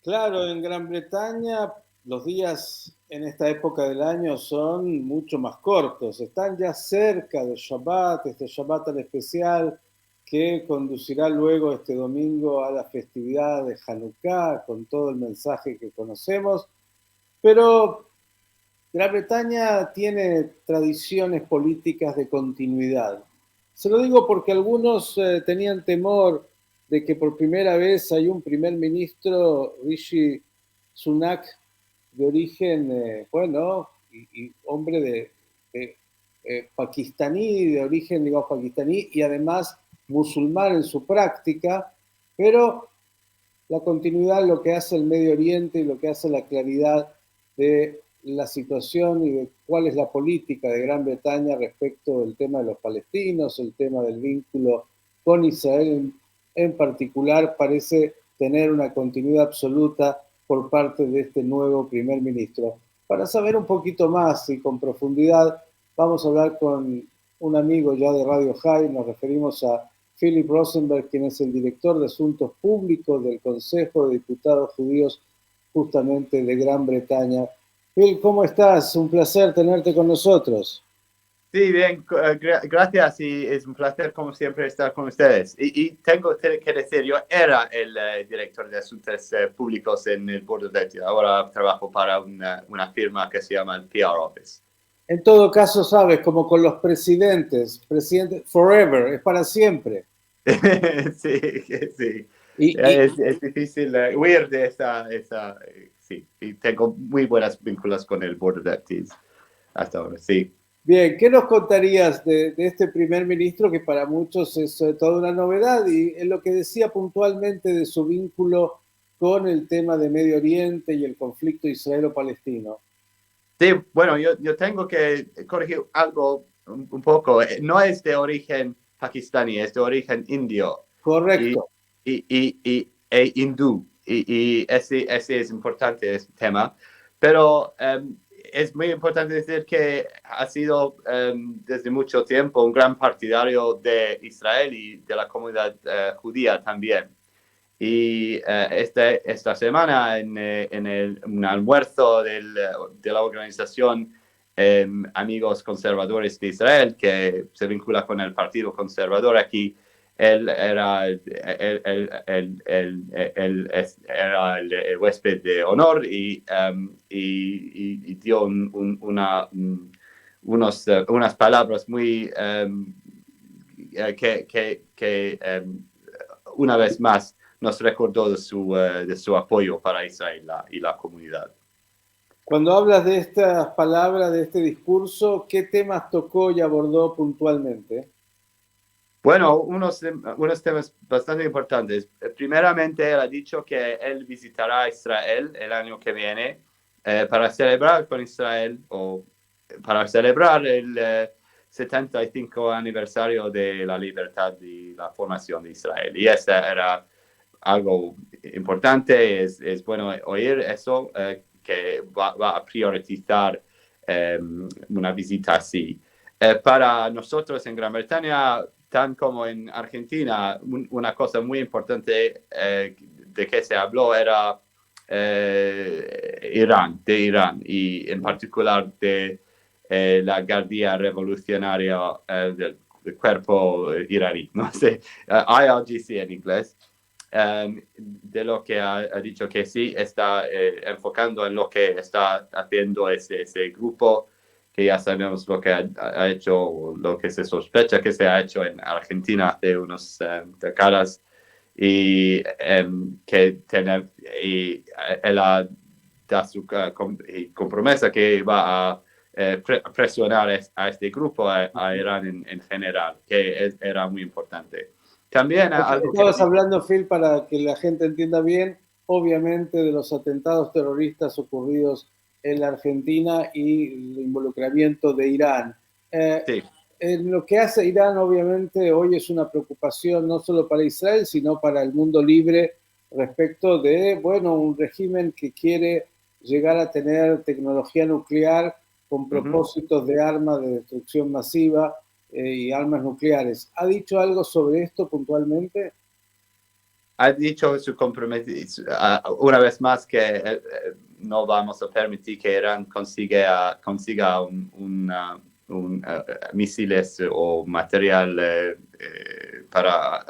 Claro, en Gran Bretaña los días en esta época del año son mucho más cortos. Están ya cerca del Shabbat, este Shabbat tan especial que conducirá luego este domingo a la festividad de Hanukkah con todo el mensaje que conocemos. Pero Gran Bretaña tiene tradiciones políticas de continuidad. Se lo digo porque algunos tenían temor de que por primera vez hay un primer ministro, Rishi Sunak, de origen, bueno, y hombre de pakistaní, de origen, digamos, pakistaní, y además musulmán en su práctica, pero la continuidad, lo que hace el Medio Oriente y lo que hace la claridad de la situación y de cuál es la política de Gran Bretaña respecto del tema de los palestinos, el tema del vínculo con Israel en particular, parece tener una continuidad absoluta por parte de este nuevo primer ministro. Para saber un poquito más y con profundidad, vamos a hablar con un amigo ya de Radio High, nos referimos a Philip Rosenberg, quien es el director de Asuntos Públicos del Consejo de Diputados Judíos justamente de Gran Bretaña. Phil, ¿cómo estás? Un placer tenerte con nosotros. Sí, bien, gracias y es un placer como siempre estar con ustedes. Y tengo que decir, yo era el director de asuntos públicos en el Board of Directors. Ahora trabajo para una firma que se llama el PR Office. En todo caso, sabes, como con los presidentes, presidente forever, es para siempre. Sí, sí. Y, y, Es difícil huir de sí. Y tengo muy buenas vínculos con el Board of Directors hasta ahora, sí. Bien, ¿qué nos contarías de este primer ministro que para muchos es toda una novedad y en lo que decía puntualmente de su vínculo con el tema de Medio Oriente y el conflicto israelo-palestino? Sí, bueno, yo tengo que corregir algo un poco. No es de origen pakistaní, es de origen indio y, Correcto. e hindú. Y ese es importante, ese tema. Pero es muy importante decir que ha sido desde mucho tiempo un gran partidario de Israel y de la comunidad judía también. Y esta semana en un almuerzo de la organización Amigos Conservadores de Israel, que se vincula con el Partido Conservador aquí, él era el huésped de honor y dio unas palabras muy una vez más nos recordó de su apoyo para Israel y la comunidad. Cuando hablas de estas palabras, de este discurso, ¿qué temas tocó y abordó puntualmente? Bueno, unos temas bastante importantes. Primeramente, él ha dicho que él visitará Israel el año que viene para celebrar con Israel o para celebrar el 75 aniversario de la libertad y la formación de Israel. Y ese era algo importante, es bueno oír eso, que va a priorizar una visita así. Para nosotros en Gran Bretaña, tan como en Argentina, una cosa muy importante de que se habló era de Irán y en particular de la Guardia Revolucionaria del cuerpo iraní, no sé, IRGC en inglés. De lo que ha dicho que sí está enfocando en lo que está haciendo ese grupo, que ya sabemos lo que ha hecho, lo que se sospecha que se ha hecho en Argentina hace unas décadas, y que tener, y él ha dado su compromesa que va a presionar a este grupo, a Irán en general, que era muy importante. También algo que Estabas hablando, Phil, para que la gente entienda bien, obviamente, de los atentados terroristas ocurridos en la Argentina y el involucramiento de Irán. sí, En lo que hace Irán, obviamente, hoy es una preocupación no solo para Israel, sino para el mundo libre respecto de, bueno, un régimen que quiere llegar a tener tecnología nuclear con propósitos de armas de destrucción masiva y armas nucleares. ¿Ha dicho algo sobre esto puntualmente? ha dicho su compromiso una vez más que no vamos a permitir que Irán consiga misiles o material para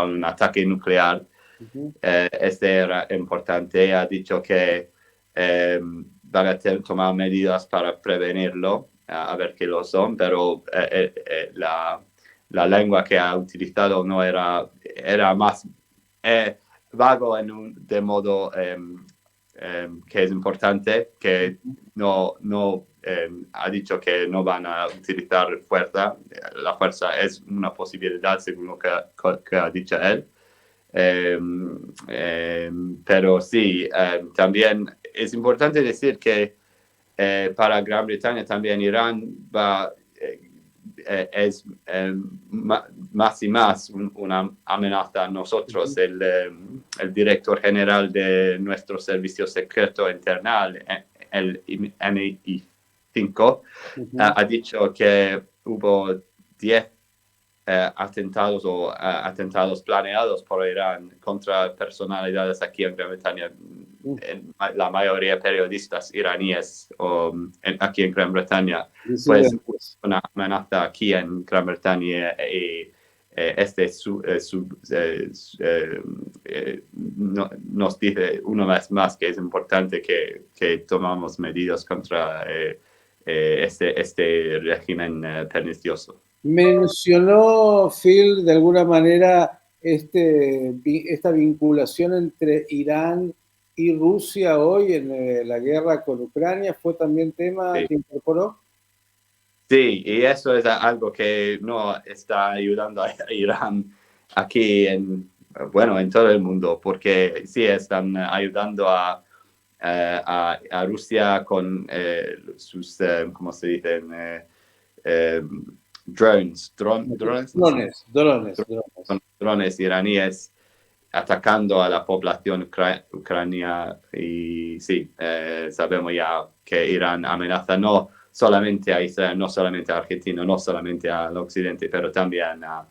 un ataque nuclear. Este era importante. Ha dicho que van a tomar medidas para prevenirlo, a ver qué lo son, pero la lengua que ha utilizado no era más vago de modo que es importante, que no ha dicho que no van a utilizar fuerza. La fuerza es una posibilidad según lo que ha dicho él. Pero sí, también es importante decir que para Gran Bretaña también Irán es más y más una amenaza a nosotros. El director general de nuestro servicio secreto internal, el MI5, ha dicho que hubo 10 atentados planeados por Irán contra personalidades aquí en Gran Bretaña, la mayoría periodistas iraníes aquí en Gran Bretaña, pues una amenaza aquí en Gran Bretaña y nos dice una vez más que es importante que tomamos medidas contra este régimen pernicioso. Mencionó Phil de alguna manera esta vinculación entre Irán y Rusia hoy en la guerra con Ucrania. ¿Fue también tema que incorporó? Sí, y eso es algo que no está ayudando a Irán aquí en todo el mundo, porque sí están ayudando a Rusia con sus, ¿cómo se dicen? Drones iraníes atacando a la población ucraniana. Y sí, sabemos ya que Irán amenaza no solamente a Israel, no solamente a Argentina, no solamente al occidente, pero también a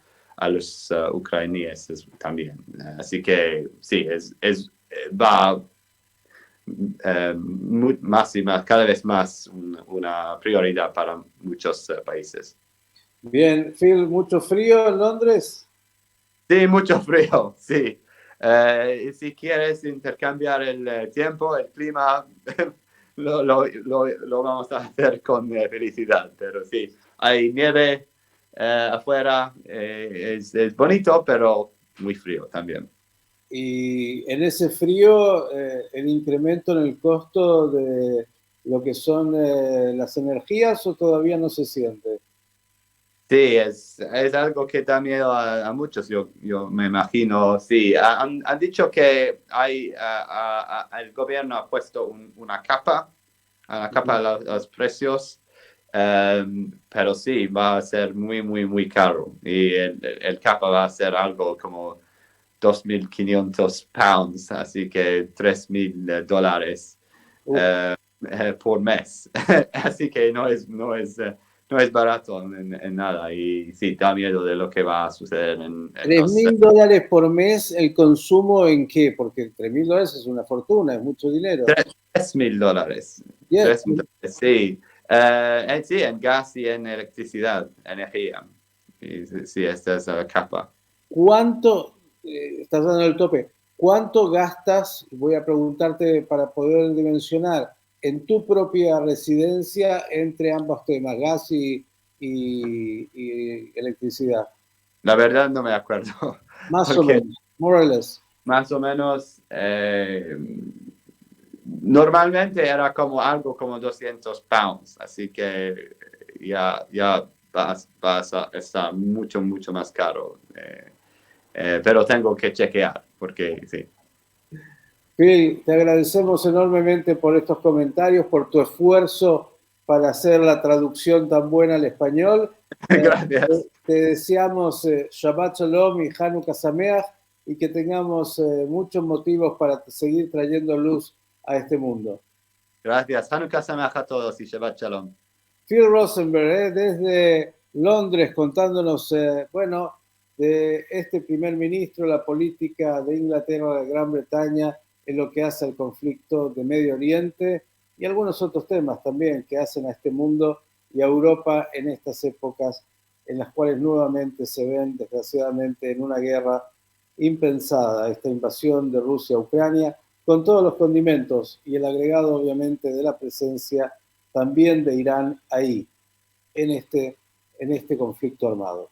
los ucranianos también. Así que sí, va más y más, cada vez más una prioridad para muchos países. Bien, Phil, ¿mucho frío en Londres? Sí, mucho frío, sí. Si quieres intercambiar el tiempo, el clima, lo vamos a hacer con felicidad. Pero sí, hay nieve afuera, es bonito, pero muy frío también. Y en ese frío, el incremento en el costo de lo que son las energías, ¿o todavía no se siente? Sí, es algo que da miedo a muchos, yo me imagino. Sí, han dicho que el gobierno ha puesto una capa a los precios, pero sí, va a ser muy, muy, muy caro. Y el capa va a ser algo como 2.500 pounds, así que $3.000 por mes. Así que no es barato en nada, y sí, da miedo de lo que va a suceder $3.000 por mes, ¿el consumo en qué? Porque $3.000 es una fortuna, es mucho dinero. $3.000. Yes. Sí. Sí, en gas y en electricidad, energía. Sí, esta es la capa. ¿Cuánto, estás dando el tope, cuánto gastas, voy a preguntarte para poder dimensionar, en tu propia residencia entre ambos temas, gas y electricidad? La verdad no me acuerdo. Más o menos, more or less. Más o menos, normalmente era algo como 200 pounds, así que ya va a estar mucho, mucho más caro. Pero tengo que chequear, porque sí. Phil, te agradecemos enormemente por estos comentarios, por tu esfuerzo para hacer la traducción tan buena al español. Gracias. Te deseamos Shabbat Shalom y Hanukkah Sameach, y que tengamos muchos motivos para seguir trayendo luz a este mundo. Gracias. Hanukkah Sameach a todos y Shabbat Shalom. Phil Rosenberg, desde Londres, contándonos, de este primer ministro, la política de Inglaterra, de Gran Bretaña, en lo que hace al conflicto de Medio Oriente y algunos otros temas también que hacen a este mundo y a Europa en estas épocas en las cuales nuevamente se ven, desgraciadamente, en una guerra impensada, esta invasión de Rusia a Ucrania, con todos los condimentos y el agregado, obviamente, de la presencia también de Irán ahí, en este conflicto armado.